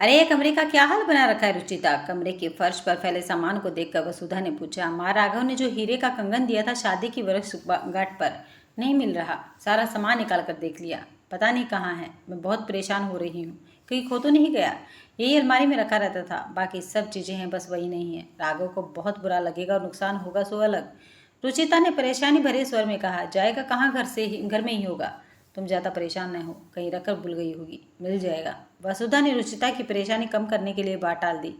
अरे ये कमरे का क्या हाल बना रखा है रुचिता। कमरे के फर्श पर फैले सामान को देखकर वसुधा ने पूछा। माँ राघव ने जो हीरे का कंगन दिया था शादी की वर्षगांठ पर नहीं मिल रहा। सारा सामान निकाल कर देख लिया, पता नहीं कहाँ है। मैं बहुत परेशान हो रही हूँ, कहीं खो तो नहीं गया। यही अलमारी में रखा रहता था, बाकी सब चीज़ें हैं, बस वही नहीं है। राघव को बहुत बुरा लगेगा और नुकसान होगा सो अलग। रुचिता ने परेशानी भरे स्वर में कहा। जाएगा कहाँ, घर में ही होगा। तुम ज़्यादा परेशान न हो, कहीं रखकर भूल गई होगी। मिल जाएगा। वसुधा ने रुचिता की परेशानी कम करने के लिए बात टाल दी,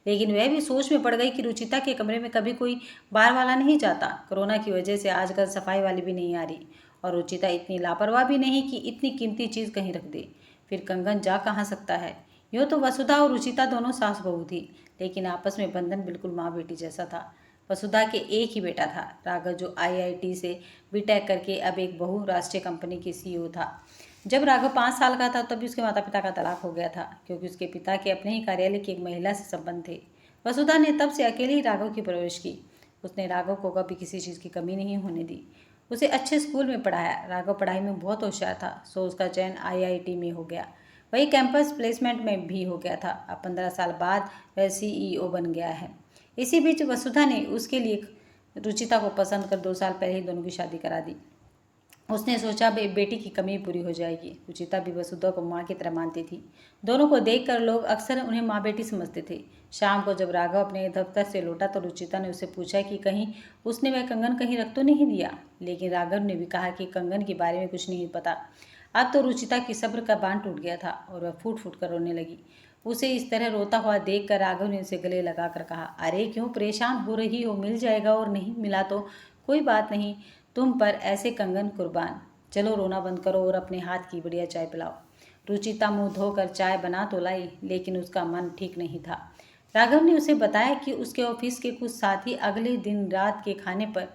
लेकिन वह भी सोच में पड़ गई कि रुचिता के कमरे में कभी कोई बाहर वाला नहीं जाता। कोरोना की वजह से आजकल सफाई वाली भी नहीं आ रही, और रुचिता इतनी लापरवाह भी नहीं कि इतनी कीमती चीज़ कहीं रख दे। फिर कंगन जा कहाँ सकता है। यूँ तो वसुधा और रुचिता दोनों सास बहू थी, लेकिन आपस में बंधन बिल्कुल माँ बेटी जैसा था। वसुधा के एक ही बेटा था, राघव, जो आईआईटी से बीटेक करके अब एक बहुराष्ट्रीय कंपनी के सीईओ था। जब राघव 5 साल का था तभी उसके माता पिता का तलाक हो गया था, क्योंकि उसके पिता के अपने ही कार्यालय की एक महिला से संबंध थे। वसुधा ने तब से अकेले ही राघव की परवरिश की। उसने राघव को कभी किसी चीज़ की कमी नहीं होने दी। उसे अच्छे स्कूल में पढ़ाया। राघव पढ़ाई में बहुत होशियार था, सो उसका चयन आईआईटी में हो गया। वही कैंपस प्लेसमेंट में भी हो गया था। अब 15 साल बाद वह सीईओ बन गया है। इसी बीच वसुधा ने उसके लिए रुचिता को पसंद कर 2 साल पहले ही दोनों की शादी करा दी। उसने सोचा बेटी की कमी पूरी हो जाएगी। रुचिता भी वसुधा को माँ की तरह मानती थी। दोनों को देखकर लोग अक्सर उन्हें माँ बेटी समझते थे। शाम को जब राघव अपने दफ्तर से लौटा तो रुचिता ने उससे पूछा कि कहीं उसने वह कंगन कहीं रख तो नहीं दिया, लेकिन राघव ने भी कहा कि कंगन के बारे में कुछ नहीं पता। अब तो रुचिता की सब्र का बांध टूट गया था और वह फूट फूट कर रोने लगी। उसे इस तरह रोता हुआ देखकर राघव ने उसे गले लगाकर कहा, अरे क्यों परेशान हो रही हो, मिल जाएगा, और नहीं मिला तो कोई बात नहीं, तुम पर ऐसे कंगन कुर्बान। चलो रोना बंद करो और अपने हाथ की बढ़िया चाय पिलाओ। रुचिता मुंह धोकर चाय बना तो लाई, लेकिन उसका मन ठीक नहीं था। राघव ने उसे बताया कि उसके ऑफिस के कुछ साथी अगले दिन रात के खाने पर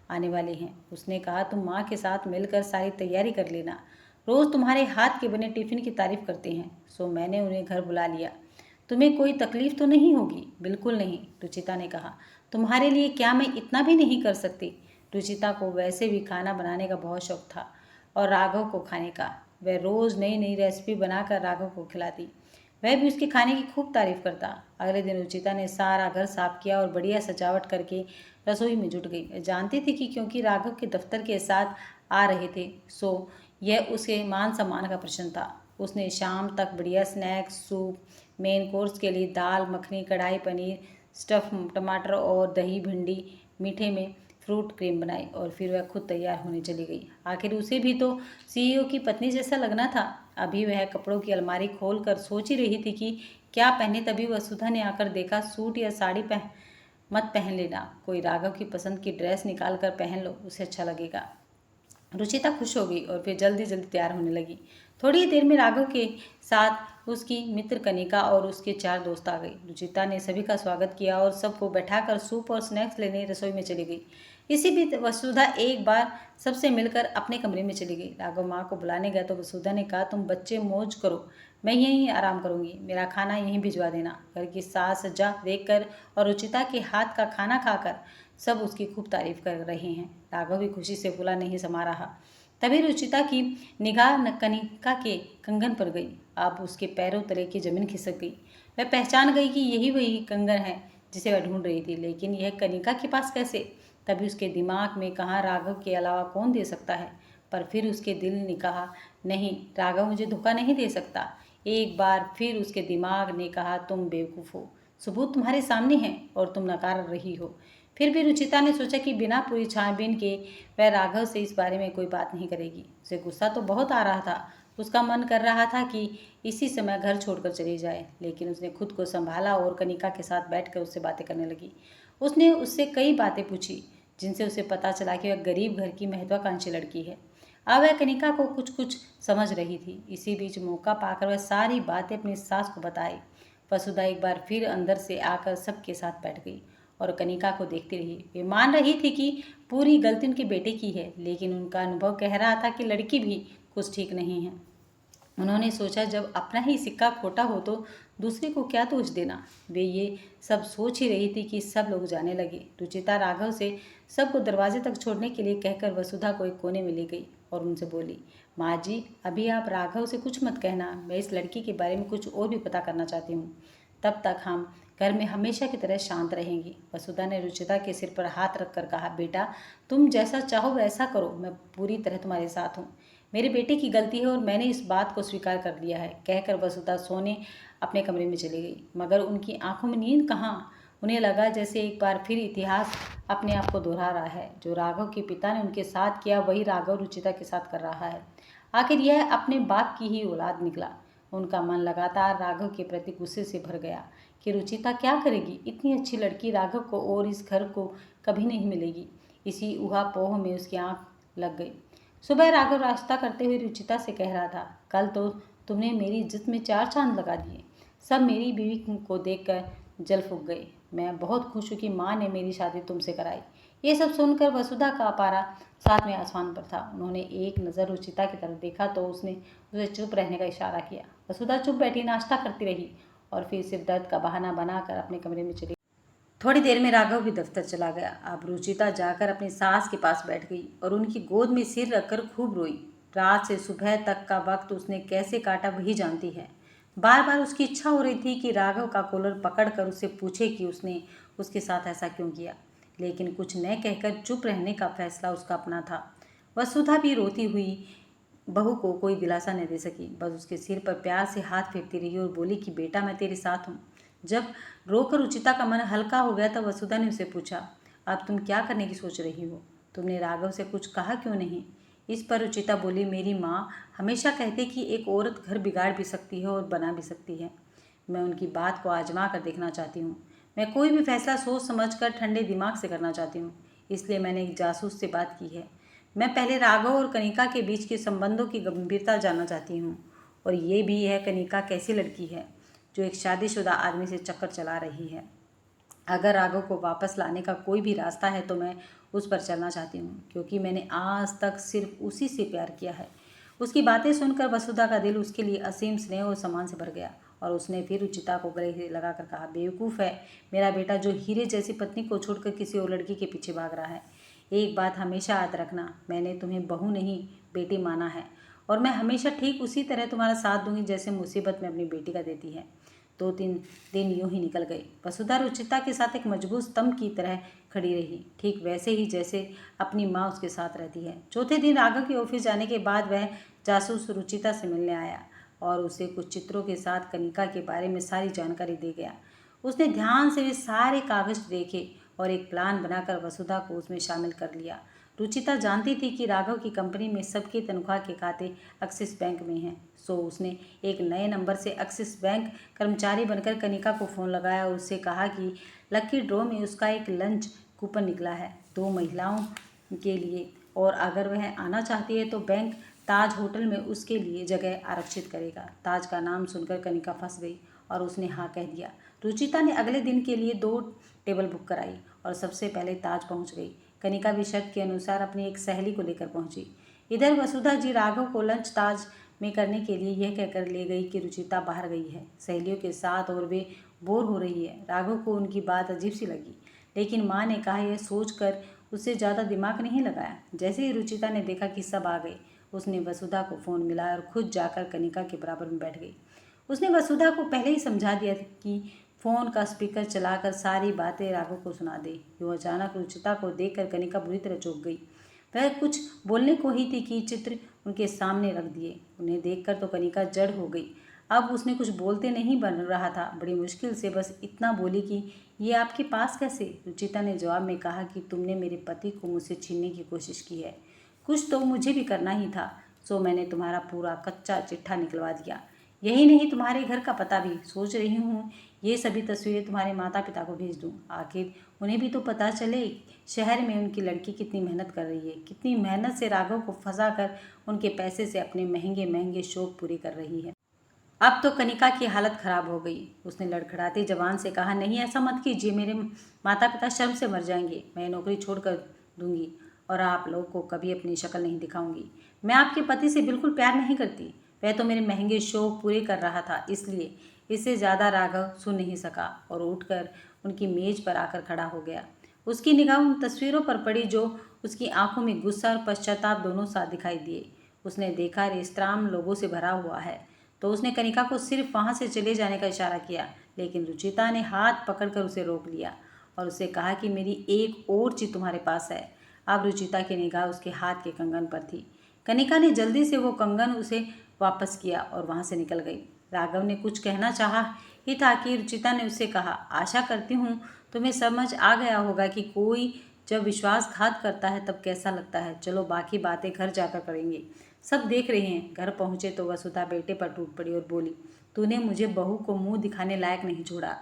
आने वाले हैं। उसने कहा, तुम माँ के साथ मिलकर सारी तैयारी कर लेना। रोज़ तुम्हारे हाथ के बने टिफिन की तारीफ करते हैं, सो मैंने उन्हें घर बुला लिया। तुम्हें कोई तकलीफ तो नहीं होगी? बिल्कुल नहीं, रुचिता ने कहा। तुम्हारे लिए क्या मैं इतना भी नहीं कर सकती? रुचिता को वैसे भी खाना बनाने का बहुत शौक था, और राघव को खाने का। वह रोज़ नई नई रेसिपी बनाकर राघव को खिलाती। वह भी उसके खाने की खूब तारीफ करता। अगले दिन रुचिता ने सारा घर साफ किया और बढ़िया सजावट करके रसोई में जुट गई। जानती थी कि क्योंकि राघव के दफ्तर के साथ आ रहे थे, सो यह उसके मान सम्मान का प्रश्न था। उसने शाम तक बढ़िया स्नैक्स, सूप, मेन कोर्स के लिए दाल मखनी, कढ़ाई पनीर, स्टफ टमाटर और दही भिंडी, मीठे में फ्रूट क्रीम बनाई, और फिर वह खुद तैयार होने चली गई। आखिर उसे भी तो सीईओ की पत्नी जैसा लगना था। अभी वह कपड़ों की अलमारी खोल कर सोच ही रही थी कि क्या पहने, तभी वसुधा ने आकर देखा। सूट या साड़ी मत पहन लेना, कोई राघव की पसंद की ड्रेस निकाल कर पहन लो, उसे अच्छा लगेगा। रुचिता खुश हो गई और फिर जल्दी जल्दी तैयार होने लगी। थोड़ी ही देर में राघव के साथ उसकी मित्र कनिका और उसके 4 दोस्त आ गए। रुचिता ने सभी का स्वागत किया और सबको बैठाकर सूप और स्नैक्स लेने रसोई में चली गई। इसी बीच वसुधा एक बार सबसे मिलकर अपने कमरे में चली गई। राघव माँ को बुलाने गया तो वसुधा ने कहा, तुम बच्चे मौज करो, मैं यहीं आराम करूंगी, मेरा खाना यहीं भिजवा देना। घर की सास सज्जा देखकर और रुचिता के हाथ का खाना खाकर सब उसकी खूब तारीफ कर रहे हैं। राघव भी खुशी से फूला नहीं समा रहा। तभी रुचिता की निगाह कनिका के कंगन पर गई। अब उसके पैरों तले की जमीन खिसक गई। वह पहचान गई कि यही वही कंगन है जिसे वह ढूंढ रही थी, लेकिन यह कनिका के पास कैसे? तभी उसके दिमाग में कहा, राघव के अलावा कौन दे सकता है? पर फिर उसके दिल ने कहा, नहीं, राघव मुझे धोखा नहीं दे सकता। एक बार फिर उसके दिमाग ने कहा, तुम बेवकूफ़ हो, सबूत तुम्हारे सामने हैं और तुम नकार रही हो। फिर भी रुचिता ने सोचा कि बिना पूरी छानबीन के वह राघव से इस बारे में कोई बात नहीं करेगी। उसे गुस्सा तो बहुत आ रहा था। उसका मन कर रहा था कि इसी समय घर छोड़कर चली जाए, लेकिन उसने खुद को संभाला और कनिका के साथ बैठकर उससे बातें करने लगी। उसने उससे कई बातें पूछी, जिनसे उसे पता चला कि वह गरीब घर की महत्वाकांक्षी लड़की है। अब वह कनिका को कुछ कुछ समझ रही थी। इसी बीच मौका पाकर वह सारी बातें अपनी सास को बताई। वसुधा एक बार फिर अंदर से आकर सबके साथ बैठ गई और कनिका को देखती रही। वे मान रही थी कि पूरी गलती उनके बेटे की है, लेकिन उनका अनुभव कह रहा था कि लड़की भी कुछ ठीक नहीं है। उन्होंने सोचा, जब अपना ही सिक्का खोटा हो तो दूसरे को क्या दोष देना। वे ये सब सोच ही रही थी कि सब लोग जाने लगे। रुचिता राघव से सबको दरवाजे तक छोड़ने के लिए कहकर वसुधा को एक कोने में ले गई। और उनसे बोली, माँ जी, अभी आप राघव से कुछ मत कहना, मैं इस लड़की के बारे में कुछ और भी पता करना चाहती हूँ। तब तक हम घर में हमेशा की तरह शांत रहेंगी। वसुधा ने रुचिता के सिर पर हाथ रखकर कहा, बेटा, तुम जैसा चाहो वैसा करो, मैं पूरी तरह तुम्हारे साथ हूँ। मेरे बेटे की गलती है और मैंने इस बात को स्वीकार कर लिया है, कहकर वसुधा सोने अपने कमरे में चली गई। मगर उनकी आंखों में नींद कहाँ। उन्हें लगा जैसे एक बार फिर इतिहास अपने आप को दोहरा रहा है। जो राघव के पिता ने उनके साथ किया वही राघव रुचिता के साथ कर रहा है। आखिर यह अपने बाप की ही औलाद निकला। उनका मन लगातार राघव के प्रति गुस्से से भर गया कि रुचिता क्या करेगी। इतनी अच्छी लड़की राघव को और इस घर को कभी नहीं मिलेगी। इसी ऊहापोह में उसकी आंख लग गई। सुबह राघव रास्ता करते हुए रुचिता से कह रहा था, कल तो तुमने मेरी इज्जत में 4 चांद लगा दिए। सब मेरी बीवी को देखकर जल फूक गए। मैं बहुत खुश हूँ कि माँ ने मेरी शादी तुमसे कराई। ये सब सुनकर वसुधा का पारा 7वें आसमान पर था। उन्होंने एक नज़र रुचिता की तरफ देखा तो उसने उसे चुप रहने का इशारा किया। वसुधा चुप बैठी नाश्ता करती रही और फिर सिर दर्द का बहाना बनाकर अपने कमरे में चली। थोड़ी देर में राघव भी दफ्तर चला गया। अब रुचिता जाकर अपनी सास के पास बैठ गई और उनकी गोद में सिर रखकर खूब रोई। रात से सुबह तक का वक्त उसने कैसे काटा वही जानती है। बार बार उसकी इच्छा हो रही थी कि राघव का कॉलर पकड़कर उससे पूछे कि उसने उसके साथ ऐसा क्यों किया, लेकिन कुछ न कहकर चुप रहने का फैसला उसका अपना था। वसुधा भी रोती हुई बहू को कोई दिलासा न दे सकी, बस उसके सिर पर प्यार से हाथ फेरती रही और बोली कि बेटा, मैं तेरे साथ हूँ। जब रोकर रुचिता का मन हल्का हो गया तब वसुधा ने उसे पूछा, अब तुम क्या करने की सोच रही हो? तुमने राघव से कुछ कहा क्यों नहीं? इस पर रुचिता बोली, मेरी माँ हमेशा कहती कि एक औरत घर बिगाड़ भी सकती है और बना भी सकती है। मैं उनकी बात को आजमा कर देखना चाहती हूँ। मैं कोई भी फैसला सोच समझ कर ठंडे दिमाग से करना चाहती हूँ, इसलिए मैंने एक जासूस से बात की है। मैं पहले राघव और कनिका के बीच के संबंधों की गंभीरता जानना चाहती हूँ, और ये भी है कनिका कैसी लड़की है जो एक शादीशुदा आदमी से चक्कर चला रही है। अगर राघव को वापस लाने का कोई भी रास्ता है तो मैं उस पर चलना चाहती हूँ, क्योंकि मैंने आज तक सिर्फ उसी से प्यार किया है। उसकी बातें सुनकर वसुधा का दिल उसके लिए असीम स्नेह और सम्मान से भर गया और उसने फिर रुचिता को गले से लगाकर कहा, बेवकूफ़ है मेरा बेटा जो हीरे जैसी पत्नी को छोड़कर किसी और लड़की के पीछे भाग रहा है। एक बात हमेशा याद रखना, मैंने तुम्हें बहू नहीं बेटी माना है, और मैं हमेशा ठीक उसी तरह तुम्हारा साथ दूंगी जैसे मुसीबत में अपनी बेटी का देती है। 2-3 दिन यूं ही निकल गए। वसुधा रुचिता के साथ एक मजबूत स्तंभ की तरह खड़ी रही, ठीक वैसे ही जैसे अपनी माँ उसके साथ रहती है। चौथे दिन राघव के ऑफिस जाने के बाद वह जासूस रुचिता से मिलने आया और उसे कुछ चित्रों के साथ कनिका के बारे में सारी जानकारी दे गया। उसने ध्यान से वे सारे कागज देखे और एक प्लान बनाकर वसुधा को उसमें शामिल कर लिया। रुचिता जानती थी कि राघव की कंपनी में सबकी तनख्वाह के खाते एक्सिस बैंक में हैं, सो उसने एक नए नंबर से एक्सिस बैंक कर्मचारी बनकर कनिका को फ़ोन लगाया और उससे कहा कि लकी ड्रॉ में उसका एक लंच कूपन निकला है 2 महिलाओं के लिए, और अगर वह आना चाहती है तो बैंक ताज होटल में उसके लिए जगह आरक्षित करेगा। ताज का नाम सुनकर कनिका फंस गई और उसने हाँ कह दिया। रुचिता ने अगले दिन के लिए 2 टेबल बुक कराई और सबसे पहले ताज पहुंच गई। कनिका भी शर्त के अनुसार अपनी एक सहेली को लेकर पहुंची। इधर वसुधा जी राघव को लंच ताज में करने के लिए यह कहकर ले गई कि रुचिता बाहर गई है सहेलियों के साथ और वे बोर हो रही है। राघव को उनकी बात अजीब सी लगी, लेकिन माँ ने कहा यह सोचकर उससे ज़्यादा दिमाग नहीं लगाया। जैसे ही रुचिता ने देखा कि सब आ गए, उसने वसुधा को फ़ोन मिलाया और खुद जाकर कनिका के बराबर में बैठ गई। उसने वसुधा को पहले ही समझा दिया कि फ़ोन का स्पीकर चलाकर सारी बातें राघव को सुना दे। यूँ अचानक रुचिता को देखकर कनिका बुरी तरह चौंक गई। वह कुछ बोलने को ही थी कि चित्र उनके सामने रख दिए। उन्हें देखकर तो कनिका जड़ हो गई। अब उसने कुछ बोलते नहीं बन रहा था, बड़ी मुश्किल से बस इतना बोली कि ये आपके पास कैसे? रुचिता ने जवाब में कहा कि तुमने मेरे पति को मुझसे छीनने की कोशिश की है। कुछ तो मुझे भी करना ही था, सो मैंने तुम्हारा पूरा कच्चा चिट्ठा निकलवा दिया। यही नहीं, तुम्हारे घर का पता भी। सोच रही हूँ ये सभी तस्वीरें तुम्हारे माता पिता को भेज दूँ, आखिर उन्हें भी तो पता चले शहर में उनकी लड़की कितनी मेहनत कर रही है, कितनी मेहनत से राघव को फंसा कर उनके पैसे से अपने महंगे महंगे शौक पूरे कर रही है। अब तो कनिका की हालत खराब हो गई। उसने लड़खड़ाती जबान से कहा, नहीं ऐसा मत कीजिए, मेरे माता पिता शर्म से मर जाएंगे। मैं नौकरी छोड़ कर दूंगी और आप लोग को कभी अपनी शक्ल नहीं दिखाऊंगी। मैं आपके पति से बिल्कुल प्यार नहीं करती, वह तो मेरे महंगे शौक पूरे कर रहा था इसलिए। इससे ज़्यादा राघव सुन नहीं सका और उठकर उनकी मेज पर आकर खड़ा हो गया। उसकी निगाह उन तस्वीरों पर पड़ी जो उसकी आंखों में गुस्सा और पश्चाताप दोनों साथ दिखाई दिए। उसने देखा रेस्तरां लोगों से भरा हुआ है, तो उसने कनिका को सिर्फ वहां से चले जाने का इशारा किया, लेकिन रुचिता ने हाथ पकड़कर उसे रोक लिया और उसे कहा कि मेरी एक और चीज तुम्हारे पास है। अब रुचिता की निगाह उसके हाथ के कंगन पर थी। कनिका ने जल्दी से वो कंगन उसे वापस किया और वहां से निकल गई। राघव ने कुछ कहना चाहा ही था कि रुचिता ने उससे कहा, आशा करती हूँ तुम्हें समझ आ गया होगा कि कोई जब विश्वासघात करता है तब कैसा लगता है। चलो बाकी बातें घर जाकर करेंगे, सब देख रहे हैं। घर पहुंचे तो वसुधा बेटे पर टूट पड़ी और बोली, तूने मुझे बहू को मुंह दिखाने लायक नहीं छोड़ा।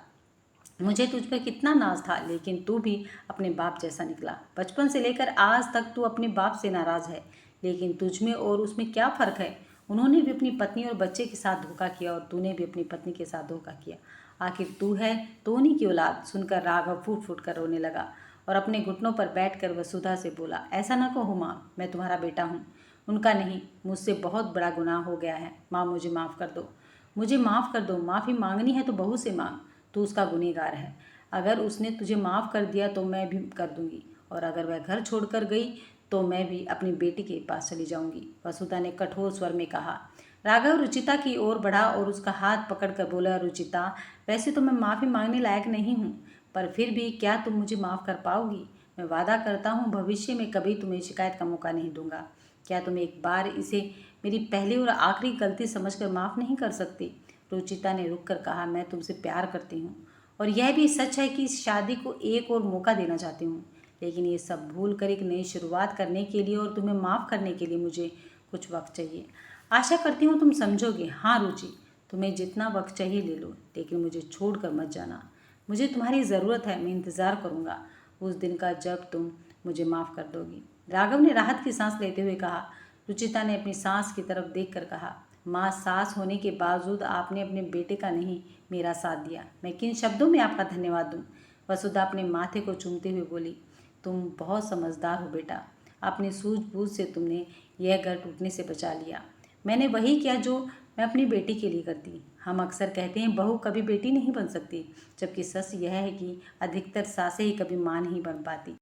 मुझे तुझ पर कितना नाज था, लेकिन तू भी अपने बाप जैसा निकला। बचपन से लेकर आज तक तू अपने बाप से नाराज है, लेकिन तुझ में और उसमें क्या फर्क है। उन्होंने भी अपनी पत्नी और बच्चे के साथ धोखा किया और तूने भी अपनी पत्नी के साथ धोखा किया। आखिर तू है टोनी की औलाद। सुनकर राघव फूट फूट कर रोने लगा और अपने घुटनों पर बैठकर वसुधा से बोला, ऐसा न कहो माँ, मैं तुम्हारा बेटा हूँ। उनका नहीं, मुझसे बहुत बड़ा गुनाह हो गया है। माँ मुझे माफ़ कर दो, मुझे माफ़ कर दो। माफ़ी मांगनी है तो बहू से मांग, तू उसका गुनहगार है। अगर उसने तुझे माफ़ कर दिया तो मैं भी कर दूंगी, और अगर वह घर छोड़कर गई तो मैं भी अपनी बेटी के पास चली जाऊंगी, वसुधा ने कठोर स्वर में कहा। राघव रुचिता की ओर बढ़ा और उसका हाथ पकड़कर बोला, रुचिता, वैसे तो मैं माफ़ी मांगने लायक नहीं हूँ, पर फिर भी क्या तुम मुझे माफ़ कर पाओगी। मैं वादा करता हूँ भविष्य में कभी तुम्हें शिकायत का मौका नहीं दूंगा। क्या तुम एक बार इसे मेरी पहली और आखिरी गलती समझकर माफ़ नहीं कर सकती। रुचिता ने रुक कर कहा, मैं तुमसे प्यार करती हूँ और यह भी सच है कि इस शादी को एक और मौका देना चाहती हूँ, लेकिन ये सब भूल कर एक नई शुरुआत करने के लिए और तुम्हें माफ़ करने के लिए मुझे कुछ वक्त चाहिए। आशा करती हूँ तुम समझोगे। हाँ रुचि, तुम्हें जितना वक्त चाहिए ले लो, लेकिन मुझे छोड़ कर मत जाना। मुझे तुम्हारी ज़रूरत है। मैं इंतज़ार करूँगा उस दिन का जब तुम मुझे माफ़ कर दोगी। राघव ने राहत की सांस लेते हुए कहा। रुचिता ने अपनी सांस की तरफ देखकर कहा, माँ, सास होने के बावजूद आपने अपने बेटे का नहीं मेरा साथ दिया। मैं किन शब्दों में आपका धन्यवाद दूँ। वसुधा अपने माथे को चूमते हुए बोली, तुम बहुत समझदार हो बेटा। अपनी सूझबूझ से तुमने यह घर टूटने से बचा लिया। मैंने वही किया जो मैं अपनी बेटी के लिए करती। हम अक्सर कहते हैं बहू कभी बेटी नहीं बन सकती, जबकि सच यह है कि अधिकतर सासें ही कभी मां नहीं बन पाती।